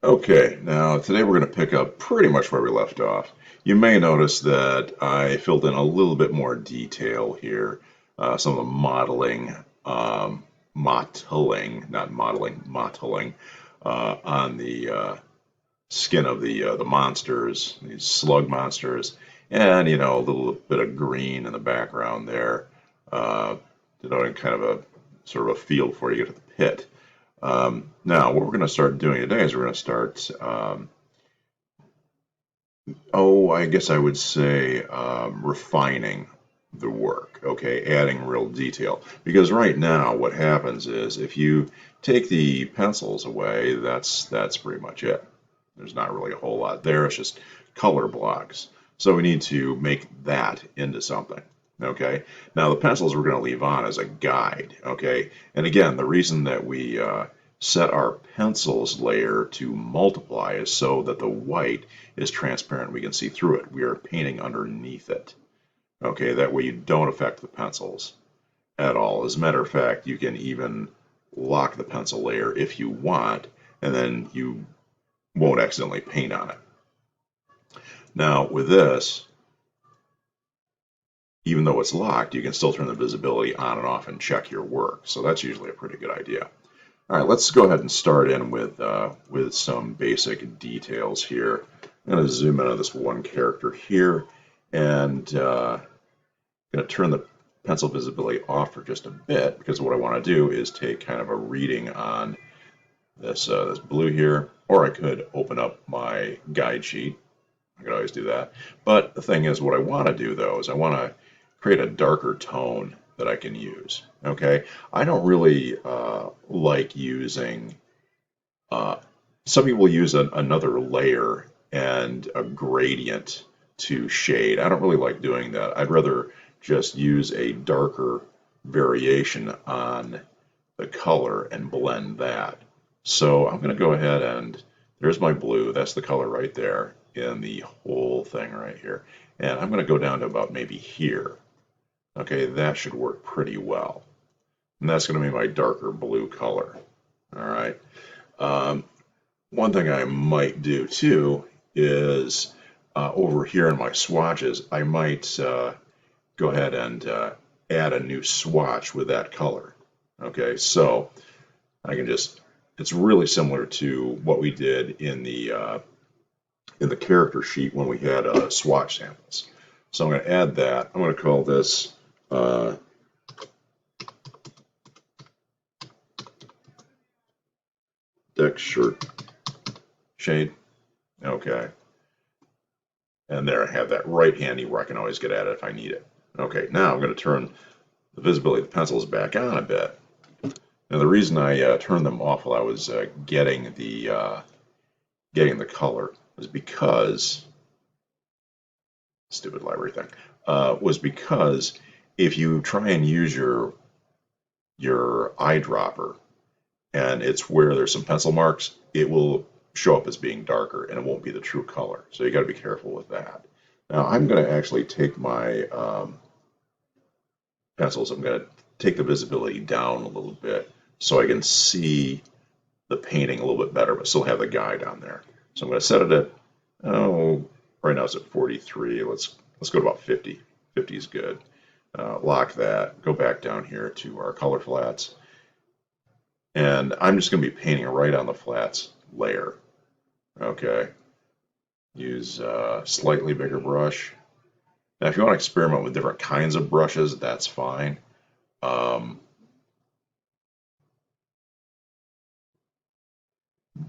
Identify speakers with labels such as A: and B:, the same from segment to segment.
A: Okay, now today we're going to pick up pretty much where we left off. You may notice that I filled in a little bit more detail here, some of the not modeling, mottling, on the skin of the monsters, these slug monsters, and a little bit of green in the background there, uh, denoting kind of a sort of a feel before you get to the pit. Now, what we're going to start doing today is we're going to start, I guess I would say, refining the work, okay, adding real detail. Because right now, what happens is if you take the pencils away, that's pretty much it. There's not really a whole lot there. It's just color blocks. So we need to make that into something. Okay. Now the pencils we're going to leave on as a guide. Okay. And again, the reason that we set our pencils layer to multiply is so that the white is transparent. We can see through it. We are painting underneath it. Okay. That way you don't affect the pencils at all. As a matter of fact, you can even lock the pencil layer if you want, and then you won't accidentally paint on it. Now with this, even though it's locked, you can still turn the visibility on and off and check your work. So that's usually a pretty good idea. All right, let's go ahead and start in with some basic details here. I'm going to zoom in on this one character here, and going to turn the pencil visibility off for just a bit, because what I want to do is take kind of a reading on this blue here, or I could open up my guide sheet. I could always do that. But the thing is, what I want to do though is I want to create a darker tone that I can use. Okay, I don't really like using. Uh, some people use another layer and a gradient to shade. I don't really like doing that. I'd rather just use a darker variation on the color and blend that. So I'm going to go ahead and there's my blue. That's the color right there in the whole thing right here. And I'm going to go down to about maybe here. Okay, that should work pretty well. And that's going to be my darker blue color. All right. Um, One thing I might do too is over here in my swatches, I might go ahead and add a new swatch with that color. Okay, so I can just, it's really similar to what we did in the character sheet when we had swatch samples. So I'm going to add that. I'm going to call this deck shirt shade. Okay. And there I have that right handy where I can always get at it if I need it. Okay, now I'm going to turn the visibility of the pencils back on a bit. Now the reason I turned them off while I was getting the color was because stupid library thing was because if you try and use your eyedropper and it's where there's some pencil marks, it will show up as being darker and it won't be the true color. So you got to be careful with that. Now I'm going to actually take my pencils. I'm going to take the visibility down a little bit so I can see the painting a little bit better, but still have the guide on there. So I'm going to set it at, right now it's at 43. Let's go to about 50. 50 is good. Lock that. Go back down here to our color flats. And I'm just going to be painting right on the flats layer. Okay. Use a slightly bigger brush. Now, if you want to experiment with different kinds of brushes, that's fine.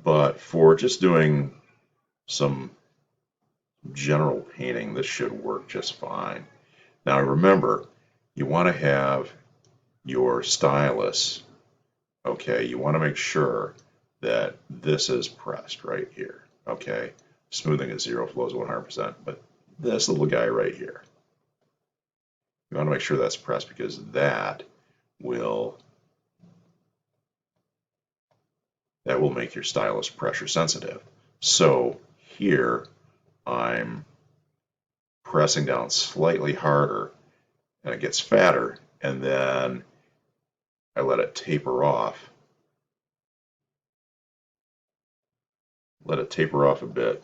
A: But for just doing some general painting, this should work just fine. Now, remember, you want to have your stylus, okay, you want to make sure that this is pressed right here, okay? Smoothing is 0, flows 100%, but this little guy right here, you want to make sure that's pressed because will that will make your stylus pressure sensitive. So here I'm pressing down slightly harder and it gets fatter, and then I let it taper off. let it taper off a bit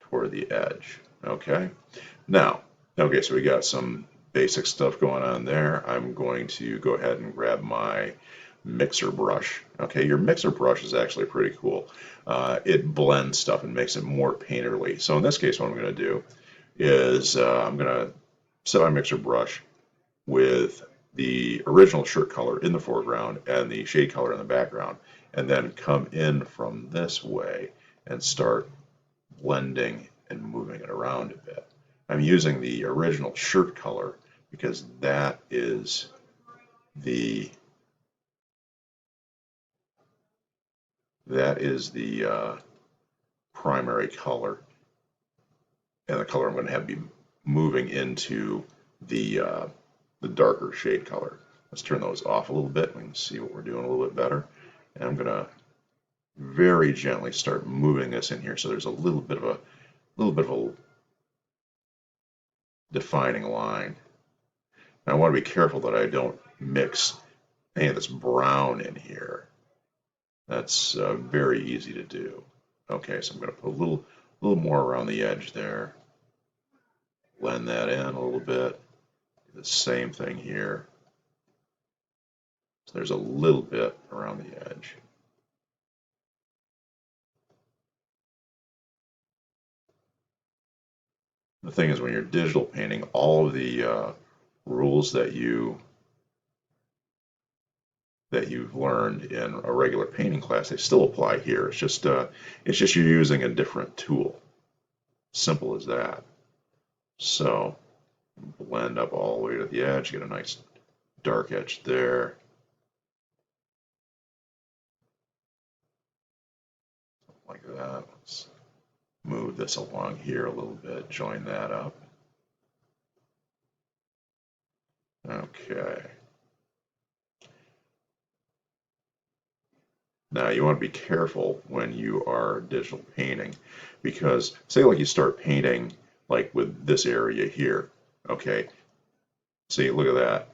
A: toward the edge. Okay. Now, okay, so we got some basic stuff going on there. I'm going to go ahead and grab my mixer brush. Okay, your mixer brush is actually pretty cool. It blends stuff and makes it more painterly. So in this case, what I'm going to do is I'm going to set my mixer brush with the original shirt color in the foreground and the shade color in the background, and then come in from this way and start blending and moving it around a bit. I'm using the original shirt color because the that is the primary color, and the color I'm going to have be moving into the darker shade color. Let's turn those off a little bit. We can see what we're doing a little bit better. And I'm going to very gently start moving this in here so there's a little bit of a defining line. Now I want to be careful that I don't mix any of this brown in here. That's very easy to do. Okay, so I'm going to put a little more around the edge there. Blend that in a little bit. The same thing here. So there's a little bit around the edge. The thing is, when you're digital painting, all of the rules that you've learned in a regular painting class, they still apply here. It's just you're using a different tool. Simple as that. So blend up all the way to the edge, get a nice dark edge there. Like that. Let's move this along here a little bit, join that up. Okay. Now you want to be careful when you are digital painting because say like you start painting like with this area here, okay? See, look at that.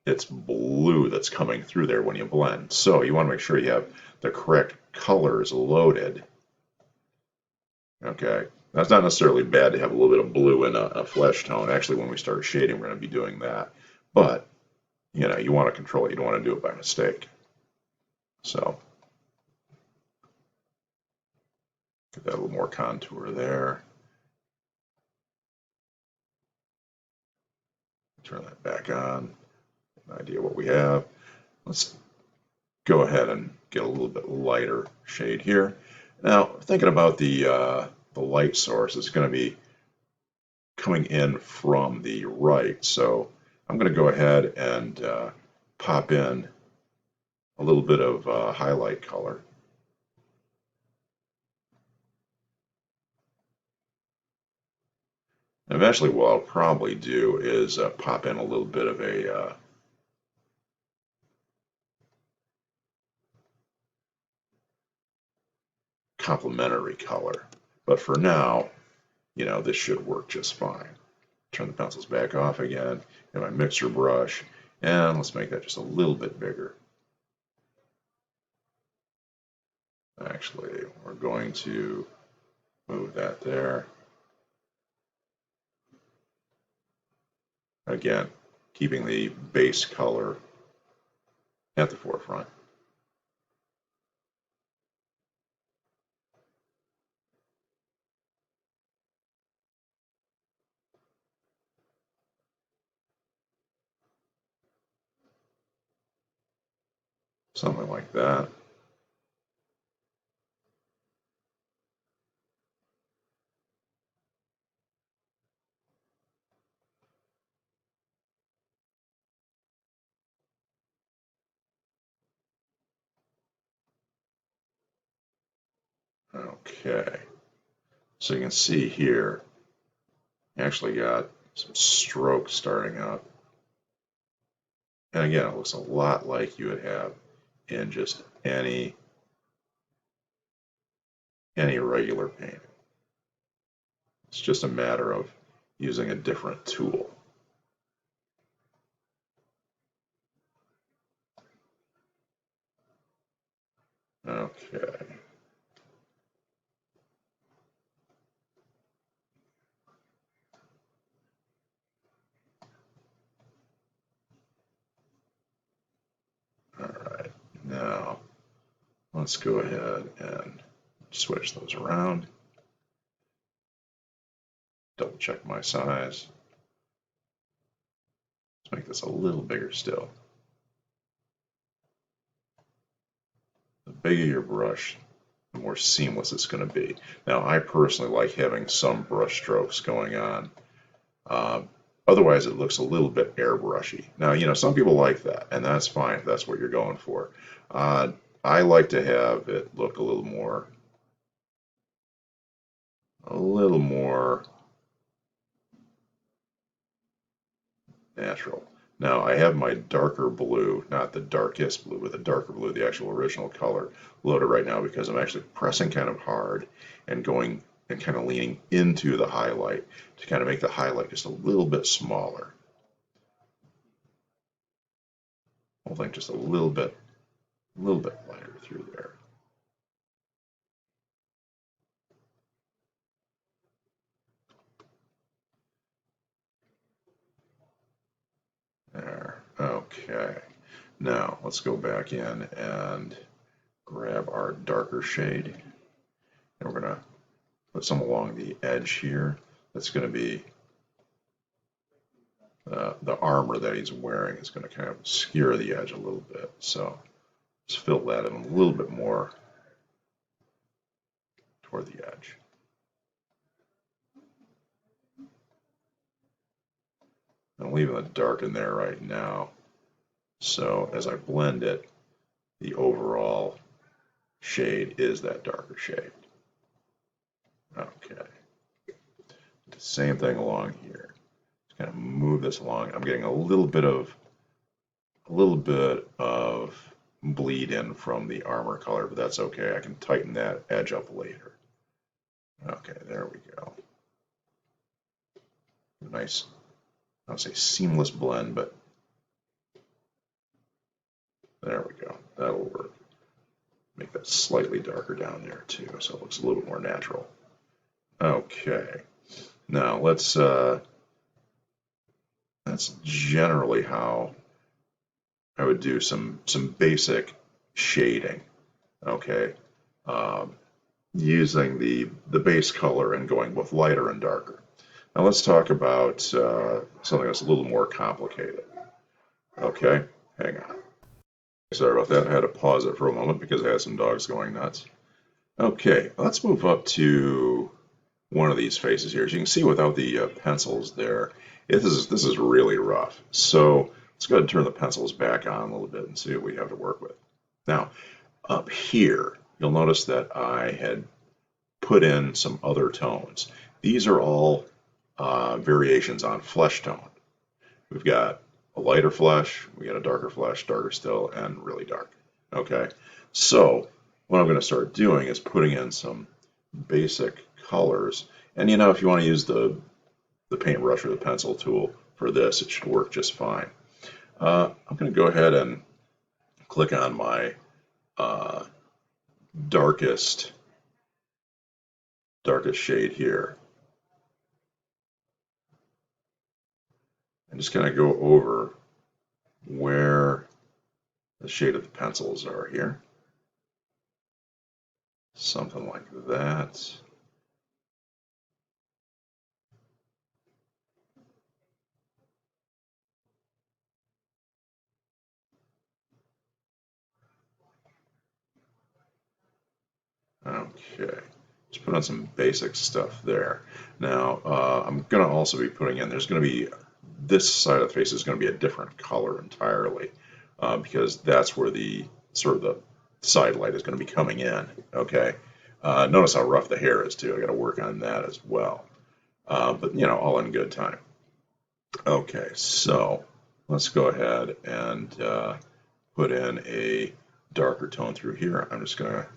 A: It's blue that's coming through there when you blend. So you want to make sure you have the correct colors loaded. Okay, that's not necessarily bad to have a little bit of blue in a flesh tone. Actually, when we start shading, we're going to be doing that. But, you know, you want to control it. You don't want to do it by mistake. So, get that a little more contour there. Turn that back on. An idea what we have. Let's go ahead and get a little bit lighter shade here. Now, thinking about the light source, it's going to be coming in from the right. So I'm going to go ahead and pop in a little bit of highlight color. And eventually what I'll probably do is pop in a little bit of a complementary color. But for now, you know, this should work just fine. Turn the pencils back off again, get my mixer brush, and let's make that just a little bit bigger. Actually, we're going to move that there. Again, keeping the base color at the forefront. Something like that. Okay. So you can see here, you actually got some strokes starting up. And again, it looks a lot like you would have in just any regular painting. It's just a matter of using a different tool. Okay. All right. Now, let's go ahead and switch those around. Double check my size. Let's make this a little bigger still. The bigger your brush, the more seamless it's going to be. Now, I personally like having some brush strokes going on. Otherwise, it looks a little bit airbrushy. Now, some people like that, and that's fine if that's what you're going for. I like to have it look a little more natural. Now, I have my darker blue, not the darkest blue, but the darker blue, the actual original color, loaded right now because I'm actually pressing kind of hard and going and kind of leaning into the highlight to kind of make the highlight just a little bit smaller. Whole thing just a little bit lighter through there. There. Okay. Now let's go back in and grab our darker shade. And we're going to put some along the edge here. That's going to be the armor that he's wearing is going to kind of skewer the edge a little bit. So let's fill that in a little bit more toward the edge. I'm leaving the dark in there right now. So as I blend it, the overall shade is that darker shade. Okay. Same thing along here. Just kind of move this along. I'm getting a little bit of bleed in from the armor color, but that's okay. I can tighten that edge up later. Okay, there we go. Nice, I would say seamless blend, but there we go. That'll work. Make that slightly darker down there too, so it looks a little bit more natural. Okay, now that's generally how I would do some basic shading. Okay, using the base color and going both lighter and darker. Now let's talk about something that's a little more complicated. Okay, hang on. Sorry about that. I had to pause it for a moment because I had some dogs going nuts. Okay, let's move up to one of these faces here. As you can see without the pencils there, this is really rough. So let's go ahead and turn the pencils back on a little bit and see what we have to work with. Now, up here, you'll notice that I had put in some other tones. These are all variations on flesh tone. We've got a lighter flesh, we got a darker flesh, darker still, and really dark. Okay, so what I'm going to start doing is putting in some basic colors. And if you want to use the paintbrush or the pencil tool for this, it should work just fine. I'm going to go ahead and click on my darkest shade here. And just kind of go over where the shade of the pencils are here. Something like that. Okay, just put on some basic stuff there. Now, I'm going to also be putting in, this side of the face is going to be a different color entirely because that's where the sort of the side light is going to be coming in. Okay, notice how rough the hair is too. I got to work on that as well. But all in good time. Okay, so let's go ahead and put in a darker tone through here. I'm just going to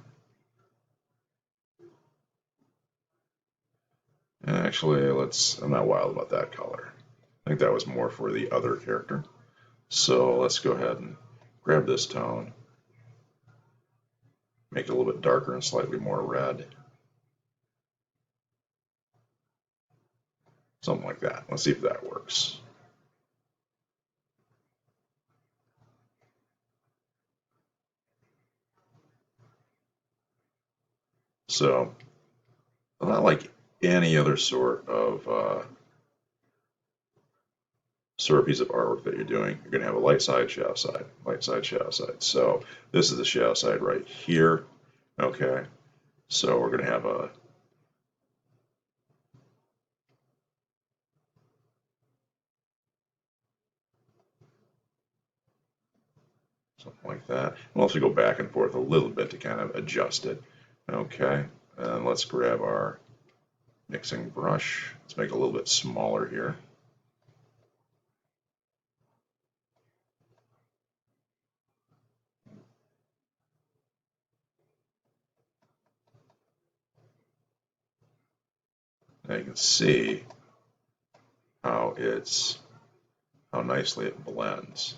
A: actually, I'm not wild about that color. I think that was more for the other character. So let's go ahead and grab this tone, Make it a little bit darker and slightly more red. Something like that. Let's see if that works. So, not like any other sort of piece of artwork that you're doing. You're going to have a light side, shadow side, light side, shadow side. So this is the shadow side right here. Okay, so we're going to have a something like that. We'll also go back and forth a little bit to kind of adjust it. Okay, and let's grab our mixing brush. Let's make it a little bit smaller here. Now you can see how nicely it blends.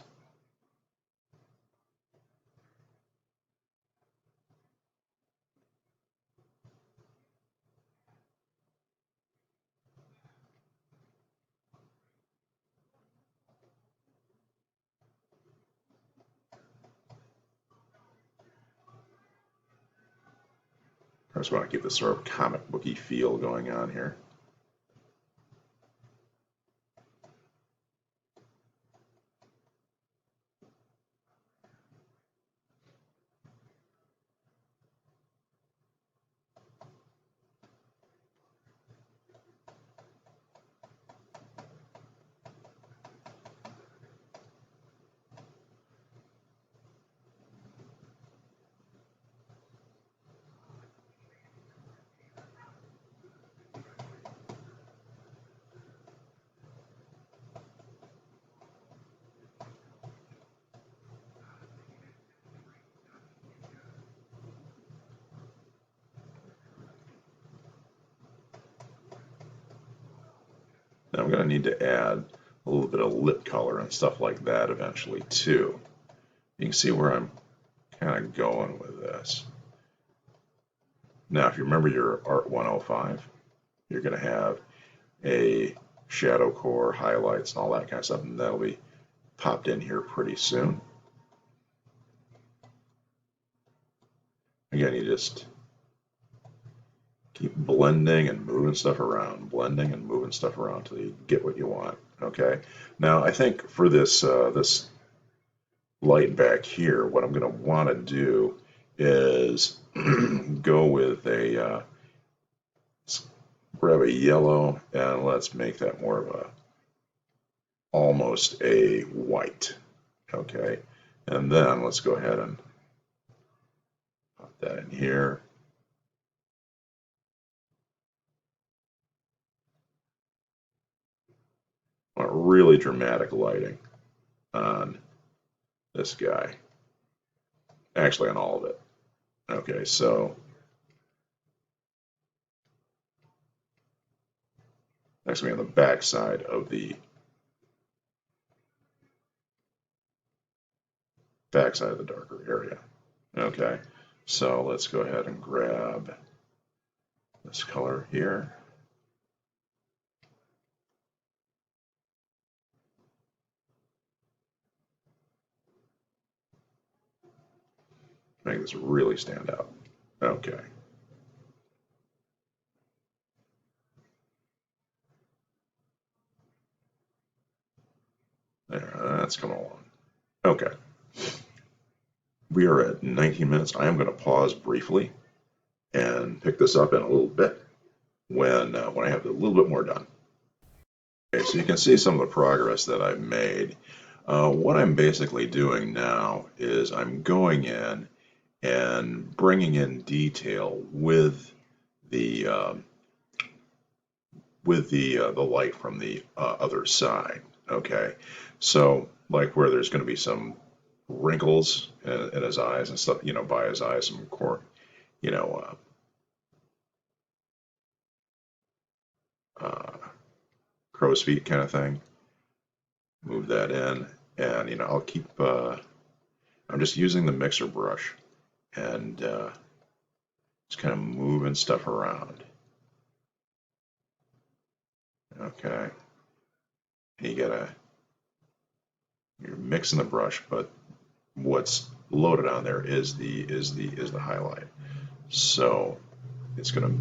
A: I just want to keep this sort of comic booky feel going on here. Now I'm going to need to add a little bit of lip color and stuff like that eventually too. You can see where I'm kind of going with this. Now if you remember your Art 105, you're going to have a shadow core, highlights, and all that kind of stuff, and that'll be popped in here pretty soon. Again, you just keep blending and moving stuff around, blending and moving stuff around until you get what you want. Okay. Now I think for this this light back here, what I'm going to want to do is go with a grab a yellow and let's make that more of a almost a white. Okay. And then let's go ahead and pop that in here. Want really dramatic lighting on this guy. Actually, on all of it. Okay, so next we have the back side of the darker area. Okay, so let's go ahead and grab this color here. Make this really stand out. Okay. There, that's coming along. Okay. We are at 19 minutes. I am going to pause briefly and pick this up in a little bit when I have a little bit more done. Okay, so you can see some of the progress that I've made. What I'm basically doing now is I'm going in and bringing in detail with the light from the other side. Okay, so like where there's going to be some wrinkles in his eyes and stuff, by his eyes, some you know, crow's feet kind of thing. Move that in, and I'll keep. I'm just using the mixer brush and Just kind of moving stuff around. Okay. You're mixing the brush, but what's loaded on there is the highlight. So it's going to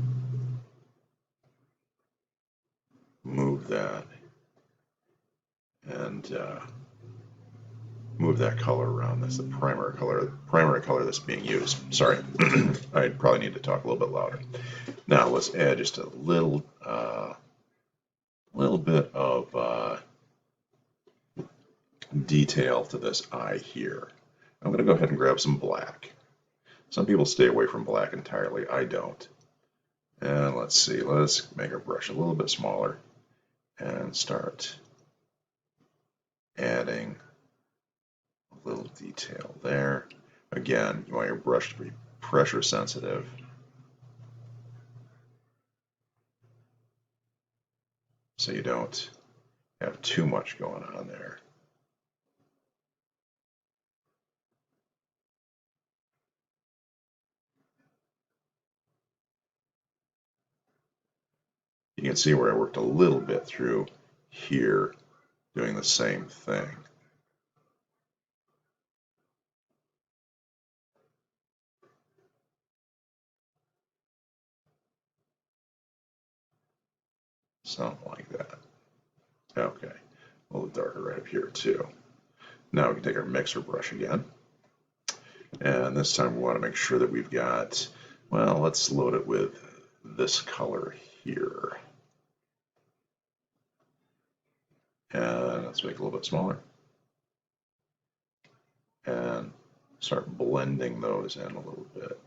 A: move that and move that color around. That's the primary color that's being used. Sorry, I probably need to talk a little bit louder. Now let's add just a little bit of detail to this eye here. I'm going to go ahead and grab some black. Some people stay away from black entirely. I don't. And let's see, let's make our brush a little bit smaller and start adding a little detail there. Again, you want your brush to be pressure sensitive. So you don't have too much going on there. You can see where I worked a little bit through here doing the same thing. Something like that. Okay, a little darker right up here too. Now we can take our mixer brush again. And this time we want to make sure that we've got, well, let's load it with this color here. And let's make it a little bit smaller. And start blending those in a little bit.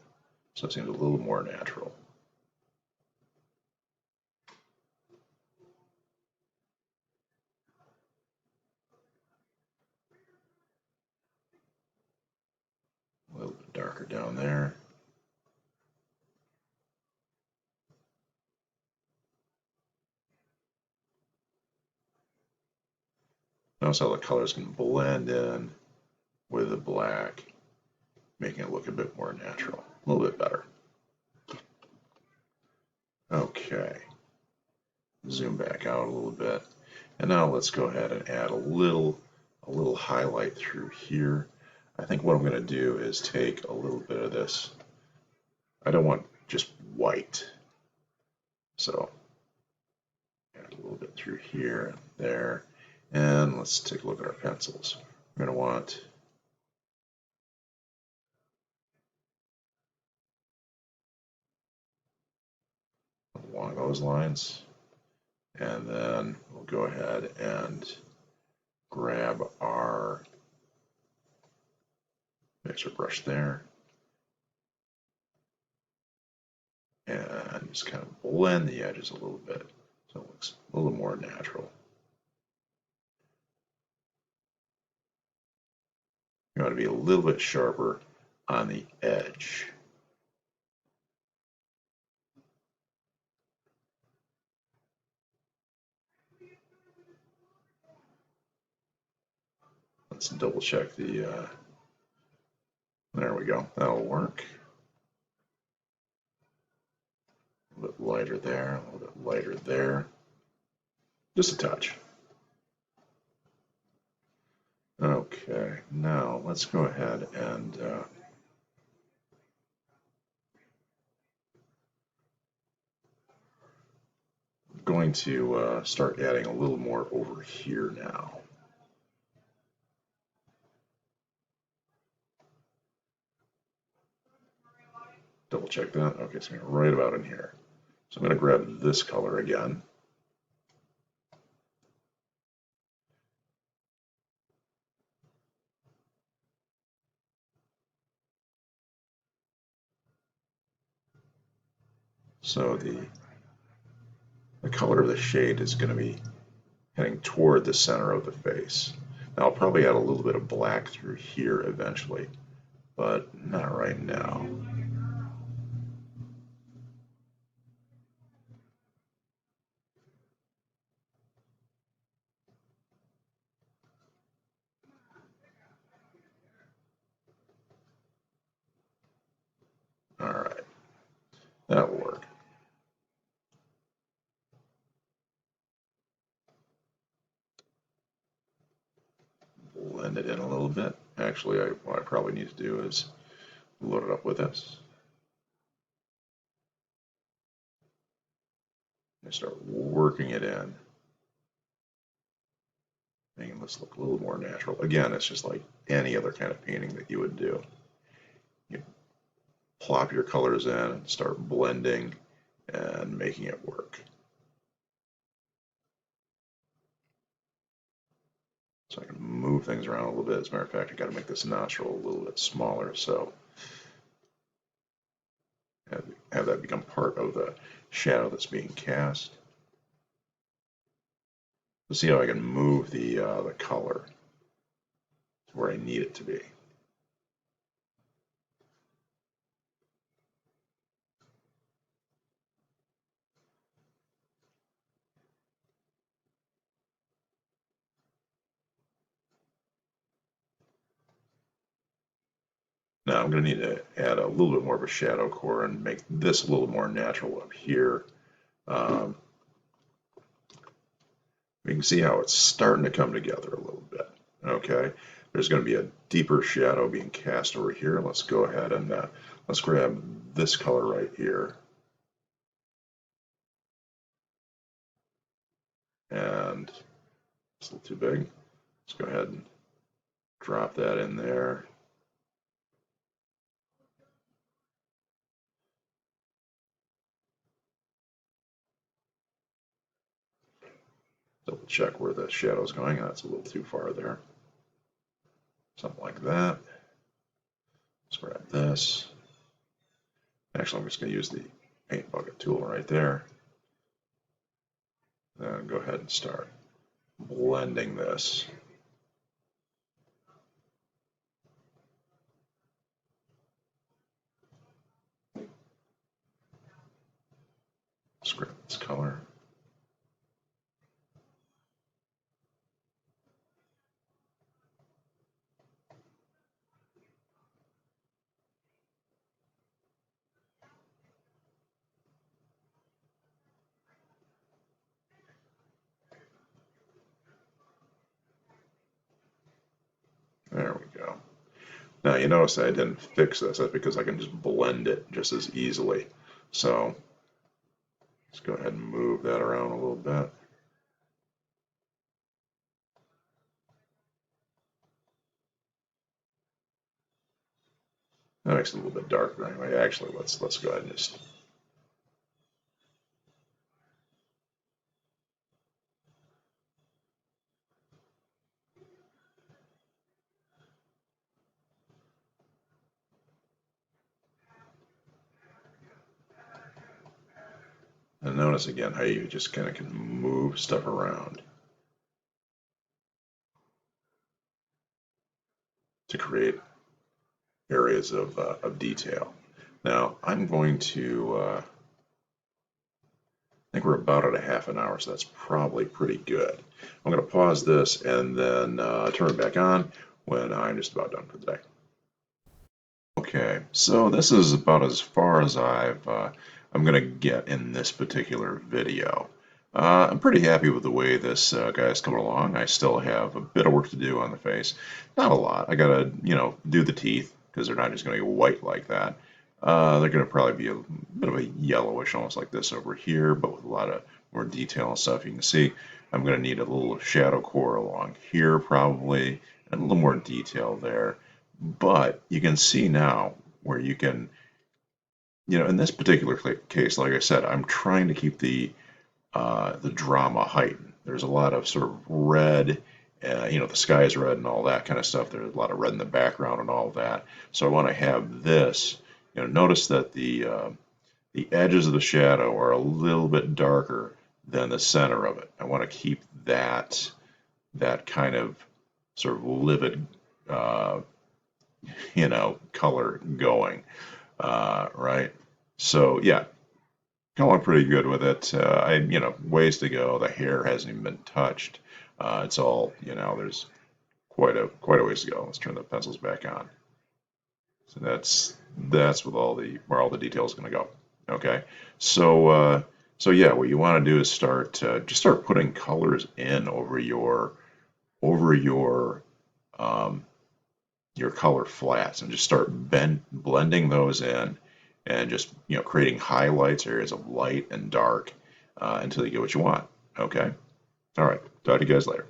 A: So it seems a little more natural. A little bit darker down there. Notice how the colors can blend in with the black, making it look a bit more natural, a little bit better. Okay, zoom back out a little bit. And now let's go ahead and add a little highlight through here. I think what I'm going to do is take a little bit of this. I don't want just white. So add a little bit through here and there. And let's take a look at our pencils. We're going to want along those lines. And then we'll go ahead and grab our mixer brush there. And just kind of blend the edges a little bit so it looks a little more natural. You want to be a little bit sharper on the edge. Let's double check the, there we go, that'll work. A little bit lighter there, a little bit lighter there. Just a touch. Okay, now let's go ahead and I'm going to start adding a little more over here now. Double check that. Okay, so I'm right about in here. So I'm going to grab this color again. So the color of the shade is going to be heading toward the center of the face. Now I'll probably add a little bit of black through here eventually, but not right now. All right. That'll work. Blend it in a little bit. Actually, what I probably need to do is load it up with this. And start working it in, making this look a little more natural. Again, it's just like any other kind of painting that you would do. You plop your colors in and start blending and making it work. So I can move things around a little bit. As a matter of fact, I got to make this nostril a little bit smaller, so have that become part of the shadow that's being cast. Let's see how I can move the color to where I need it to be. Now I'm going to need to add a little bit more of a shadow core and make this a little more natural up here. Um, you can see how it's starting to come together a little bit. Okay, there's going to be a deeper shadow being cast over here. Let's go ahead and let's grab this color right here. And it's a little too big. Let's go ahead and drop that in there. Double check where the shadow is going. That's a little too far there. Something like that. Let's grab this. Actually, I'm just going to use the paint bucket tool right there. Then go ahead and start blending this. Let's grab this color. There we go. Now you notice I didn't fix this. That's because I can just blend it just as easily. So let's go ahead and move that around a little bit. That makes it a little bit darker anyway. Actually, let's go ahead and just. And notice again how you just kind of can move stuff around to create areas of detail. Now I'm going to, I think we're about at a half an hour, so that's probably pretty good. I'm going to pause this and then turn it back on when I'm just about done for the day. Okay, so this is about as far as I'm going to get in this particular video. I'm pretty happy with the way this guy's coming along. I still have a bit of work to do on the face. Not a lot. I got to, do the teeth because they're not just going to be white like that. They're going to probably be a bit of a yellowish, almost like this over here, but with a lot of more detail and stuff. You can see I'm going to need a little shadow core along here probably, and a little more detail there. But you can see now where you can, in this particular case, like I said, I'm trying to keep the drama heightened. There's a lot of sort of red, the sky is red and all that kind of stuff. There's a lot of red in the background and all of that. So I want to have this. Notice that the edges of the shadow are a little bit darker than the center of it. I want to keep that kind of sort of livid, color going, right? So yeah, going pretty good with it. Ways to go. The hair hasn't even been touched. It's all, there's quite a ways to go. Let's turn the pencils back on. So that's with where all the details going to go. Okay, so yeah, what you want to do is just start putting colors in over um, your color flats, and just start blending those in, and just creating highlights, areas of light and dark, until you get what you want. Okay, all right. Talk to you guys later.